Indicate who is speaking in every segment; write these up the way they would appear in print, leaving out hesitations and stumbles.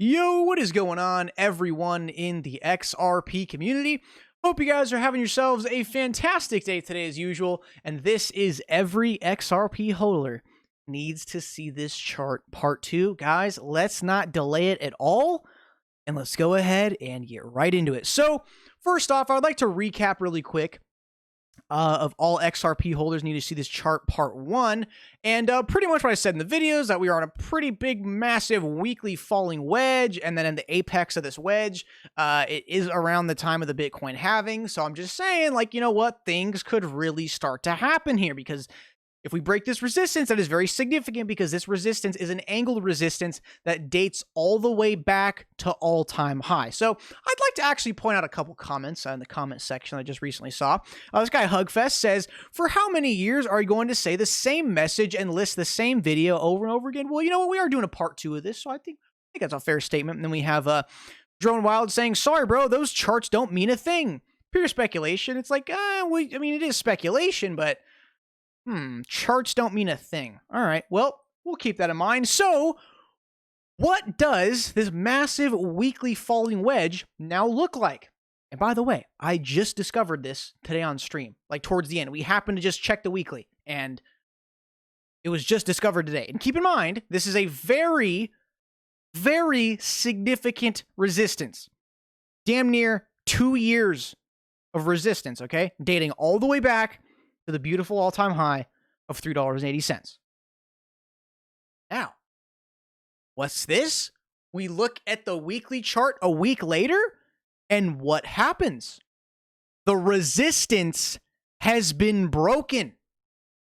Speaker 1: Yo, what is going on, everyone in the XRP community? Hope you guys are having yourselves a fantastic day today as usual, and this is every XRP holder needs to see this chart part 2. Guys, let's not delay it at all, and let's go ahead and get right into it. So, first off, I'd like to recap really quick of all XRP holders need to see this chart part 1. And pretty much what I said in the videos, that we are on a pretty big, massive weekly falling wedge. And then in the apex of this wedge, it is around the time of the Bitcoin halving. So I'm just saying, like, you know what? Things could really start to happen here, because if we break this resistance, that is very significant, because this resistance is an angled resistance that dates all the way back to all-time high. So I'd like to actually point out a couple comments in the comment section I just recently saw. This guy Hugfest says, for how many years are you going to say the same message and list the same video over and over again? Well, you know what? We are doing a part 2 of this, so I think that's a fair statement. And then we have Drone Wild saying, sorry, bro, those charts don't mean a thing. Pure speculation. It's like, I mean, it is speculation, but charts don't mean a thing. All right, well, we'll keep that in mind. So, what does this massive weekly falling wedge now look like? And by the way, I just discovered this today on stream, like towards the end. We happened to just check the weekly, and it was just discovered today. And keep in mind, this is a very, very significant resistance. Damn near 2 years of resistance, okay? Dating all the way back to the beautiful all-time high of $3.80. Now, what's this? We look at the weekly chart a week later, and what happens? The resistance has been broken.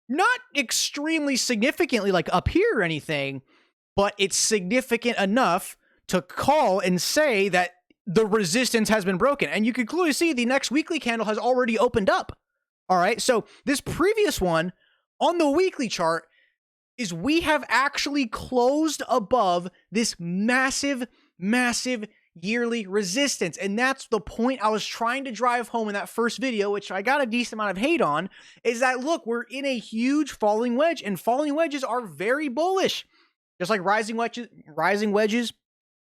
Speaker 1: Not extremely significantly, like up here or anything, but it's significant enough to call and say that the resistance has been broken. And you can clearly see the next weekly candle has already opened up. All right, so this previous one on the weekly chart is we have actually closed above this massive, massive yearly resistance. And that's the point I was trying to drive home in that first video, which I got a decent amount of hate on, is that, look, we're in a huge falling wedge, and falling wedges are very bullish. Just like rising wedges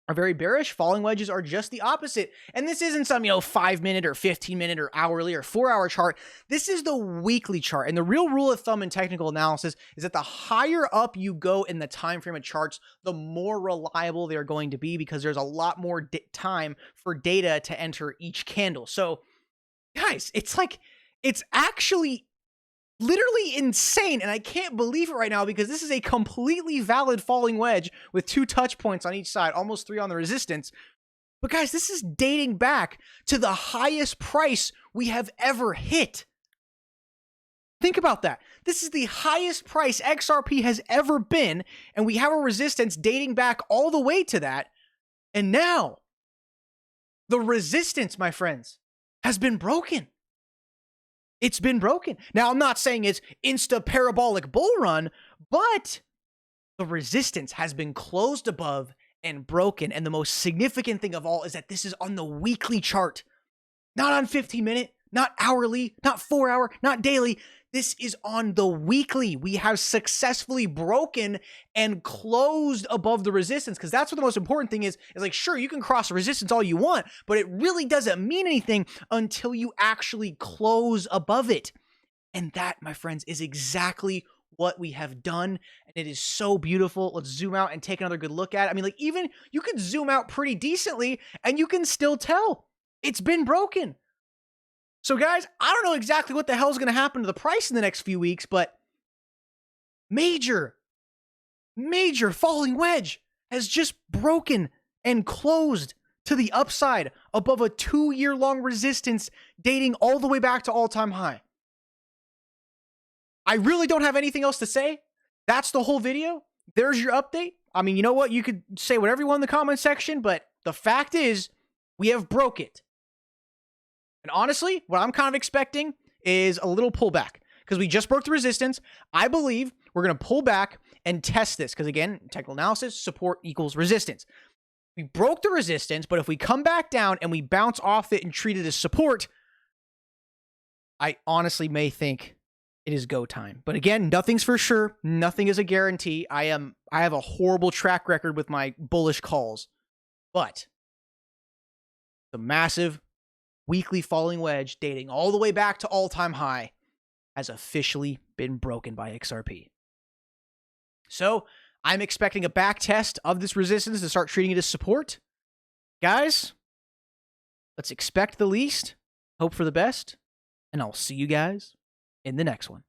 Speaker 1: are very bearish, falling wedges are just the opposite. And this isn't some, 5-minute or 15-minute or hourly or 4-hour chart. This is the weekly chart. And the real rule of thumb in technical analysis is that the higher up you go in the time frame of charts, the more reliable they're going to be, because there's a lot more time for data to enter each candle. So, guys, it's actually literally insane, and I can't believe it right now, because this is a completely valid falling wedge with 2 touch points on each side, almost 3 on the resistance. But guys, this is dating back to the highest price we have ever hit. Think about that. This is the highest price XRP has ever been, and we have a resistance dating back all the way to that. And now, the resistance, my friends, has been broken. It's been broken. Now, I'm not saying it's insta-parabolic bull run, but the resistance has been closed above and broken. And the most significant thing of all is that this is on the weekly chart, not on 15-minute, not hourly, not 4-hour, not daily. This is on the weekly. We have successfully broken and closed above the resistance, because that's what the most important thing is like, sure, you can cross resistance all you want, but it really doesn't mean anything until you actually close above it. And that, my friends, is exactly what we have done. And it is so beautiful. Let's zoom out and take another good look at it. I mean, like, even you could zoom out pretty decently and you can still tell it's been broken. So, guys, I don't know exactly what the hell is going to happen to the price in the next few weeks, but major falling wedge has just broken and closed to the upside above a 2-year-long resistance dating all the way back to all-time high. I really don't have anything else to say. That's the whole video. There's your update. I mean, you know what? You could say whatever you want in the comment section, but the fact is, we have broke it. And honestly, what I'm kind of expecting is a little pullback, because we just broke the resistance. I believe we're going to pull back and test this, because again, technical analysis, support equals resistance. We broke the resistance, but if we come back down and we bounce off it and treat it as support, I honestly may think it is go time. But again, nothing's for sure. Nothing is a guarantee. I have a horrible track record with my bullish calls. But the massive weekly falling wedge dating all the way back to all-time high has officially been broken by XRP. So I'm expecting a back test of this resistance to start treating it as support. Guys, let's expect the least, hope for the best, and I'll see you guys in the next one.